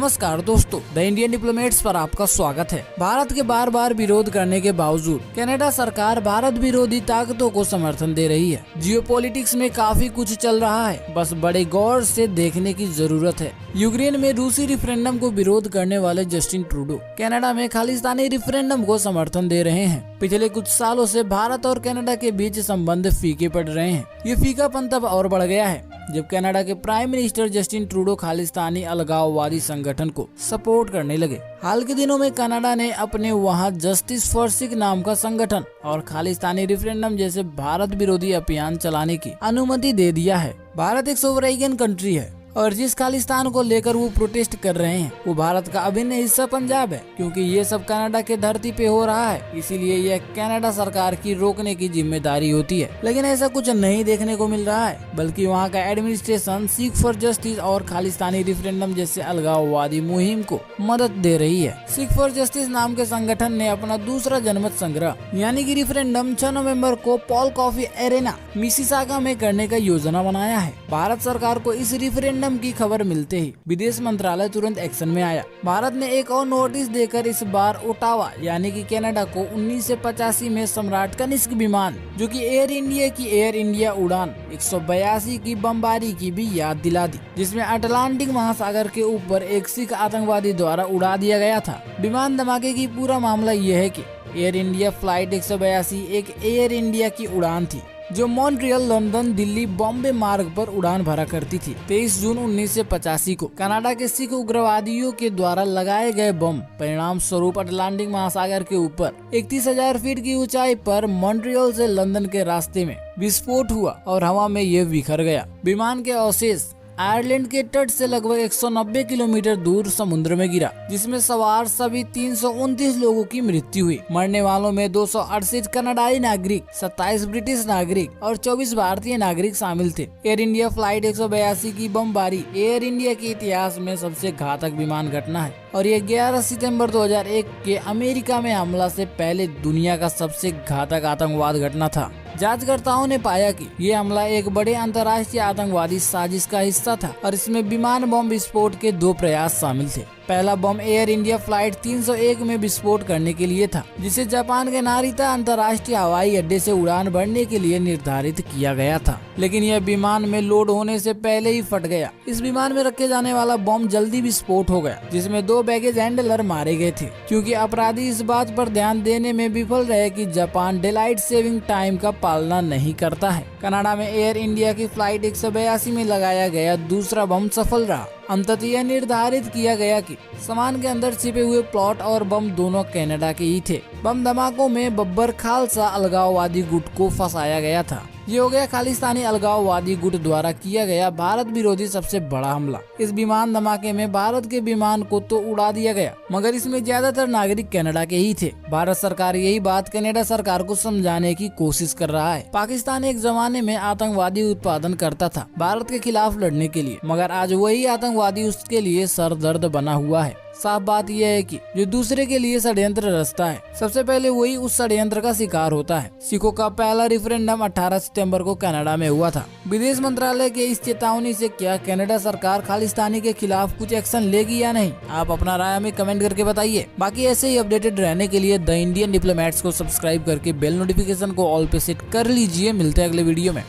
नमस्कार दोस्तों, the Indian diplomats पर आपका स्वागत है। भारत के बार बार विरोध करने के बावजूद कनाडा सरकार भारत विरोधी ताकतों को समर्थन दे रही है। जियोपॉलिटिक्स में काफी कुछ चल रहा है, बस बड़े गौर से देखने की जरूरत है। यूक्रेन में रूसी रिफरेंडम को विरोध करने वाले जस्टिन ट्रूडो कनाडा में खालिस्तानी रिफरेंडम को समर्थन दे रहे हैं। पिछले कुछ सालों से भारत और कनाडा के बीच संबंध फीके पड़ रहे हैं। ये फीकापन तब और बढ़ गया है जब कनाडा के prime minister Justin Trudeau Khalistani अलगाववादी संगठन को सपोर्ट करने लगे। हाल के दिनों में कनाडा ने अपने वहां जस्टिस फॉर सिख नाम का संगठन और खालिस्तानी रिफरेंडम जैसे भारत विरोधी अभियान चलाने की अनुमति दे दिया है। भारत एक सोवरेन कंट्री है और जिस खालिस्तान को लेकर वो प्रोटेस्ट कर रहे हैं वो भारत का अभिन्न हिस्सा पंजाब है। क्योंकि ये सब कनाडा के धरती पे हो रहा है, इसीलिए यह कनाडा सरकार की रोकने की जिम्मेदारी होती है। लेकिन ऐसा कुछ नहीं देखने को मिल रहा है, बल्कि वहाँ का एडमिनिस्ट्रेशन सिख फॉर जस्टिस और खालिस्तानी रिफरेंडम जैसे अलगाववादी मुहिम को मदद दे रही है। सिख फॉर जस्टिस नाम के संगठन ने अपना दूसरा जनमत संग्रह यानी कि रिफरेंडम 6 नवंबर को पॉल कॉफी एरेना मिसिसागा में करने का योजना बनाया है। भारत सरकार को इस रिफरेंडम की खबर मिलते ही विदेश मंत्रालय तुरंत एक्शन में आया। भारत ने एक और नोटिस देकर इस बार ओटावा यानी कि कनाडा को 1985 में सम्राट कनिष्क विमान जो कि एयर इंडिया उड़ान 182 की बमबारी की भी याद दिला दी, जिसमें अटलांटिक महासागर के ऊपर एक सिख आतंकवादी द्वारा उड़ा दिया गया था। विमान धमाके की पूरा मामला यह है कि एयर इंडिया फ्लाइट 182 एक एयर इंडिया की उड़ान थी जो मॉन्ट्रियल, लंदन, दिल्ली, बॉम्बे मार्ग पर उड़ान भरा करती थी। 23 जून 1985 को कनाडा के सिख उग्रवादियों के द्वारा लगाए गए बम परिणाम स्वरूप अटलांटिक महासागर के ऊपर 31,000 फीट की ऊंचाई पर मॉन्ट्रियल से लंदन के रास्ते में विस्फोट हुआ और हवा में ये बिखर गया। विमान के अवशेष आयरलैंड के तट से लगभग 190 किलोमीटर दूर समुद्र में गिरा, जिसमें सवार सभी 329 लोगों की मृत्यु हुई। मरने वालों में 268 कनाडाई नागरिक, 27 ब्रिटिश नागरिक और 24 भारतीय नागरिक शामिल थे। एयर इंडिया फ्लाइट 182 की बमबारी एयर इंडिया के इतिहास में सबसे घातक विमान घटना है और ये 11 सितंबर 2001 के अमेरिका में हमला से पहले दुनिया का सबसे घातक आतंकवाद घटना था। जांचकर्ताओं ने पाया कि ये हमला एक बड़े अंतर्राष्ट्रीय आतंकवादी साजिश का हिस्सा था और इसमें विमान बम विस्फोट के 2 प्रयास शामिल थे। पहला बम एयर इंडिया फ्लाइट 301 में विस्फोट करने के लिए था, जिसे जापान के नारिता अंतर्राष्ट्रीय हवाई अड्डे से उड़ान भरने के लिए निर्धारित किया गया था, लेकिन यह विमान में लोड होने से पहले ही फट गया। इस विमान में रखे जाने वाला बम जल्दी विस्फोट हो गया, जिसमें 2 बैगेज हैंडलर मारे गए थे। क्योंकि अपराधी इस बात पर ध्यान देने में विफल रहे कि जापान डेलाइट सेविंग टाइम का पालना नहीं करता है। कनाडा में एयर इंडिया की फ्लाइट 182 में लगाया गया दूसरा बम सफल रहा। अंततः यह निर्धारित किया गया कि सामान के अंदर छिपे हुए प्लॉट और बम दोनों कनाडा के ही थे। बम धमाकों में बब्बर खालसा अलगाववादी गुट को फंसाया गया था। ये हो गया खालिस्तानी अलगाववादी गुट द्वारा किया गया भारत विरोधी सबसे बड़ा हमला। इस विमान धमाके में भारत के विमान को तो उड़ा दिया गया, मगर इसमें ज्यादातर नागरिक कनाडा के ही थे। भारत सरकार यही बात कनाडा सरकार को समझाने की कोशिश कर रहा है। पाकिस्तान एक जमाने में आतंकवादी उत्पादन करता था भारत के खिलाफ लड़ने के लिए, मगर आज वही आतंकवादी उसके लिए सरदर्द बना हुआ है। साफ बात यह है कि जो दूसरे के लिए षड्यंत्र रचता है, सबसे पहले वही उस षड्यंत्र का शिकार होता है। सिखों का पहला रिफरेंडम 18 सितंबर को कनाडा में हुआ था। विदेश मंत्रालय के इस चेतावनी से क्या कनाडा सरकार खालिस्तानी के खिलाफ कुछ एक्शन लेगी या नहीं? आप अपना राय हमें कमेंट करके बताइए। बाकी ऐसे ही अपडेटेड रहने के लिए द इंडियन डिप्लोमेट्स को सब्सक्राइब करके बेल नोटिफिकेशन को ऑल पे सेट कर लीजिए। मिलते हैं अगले वीडियो में।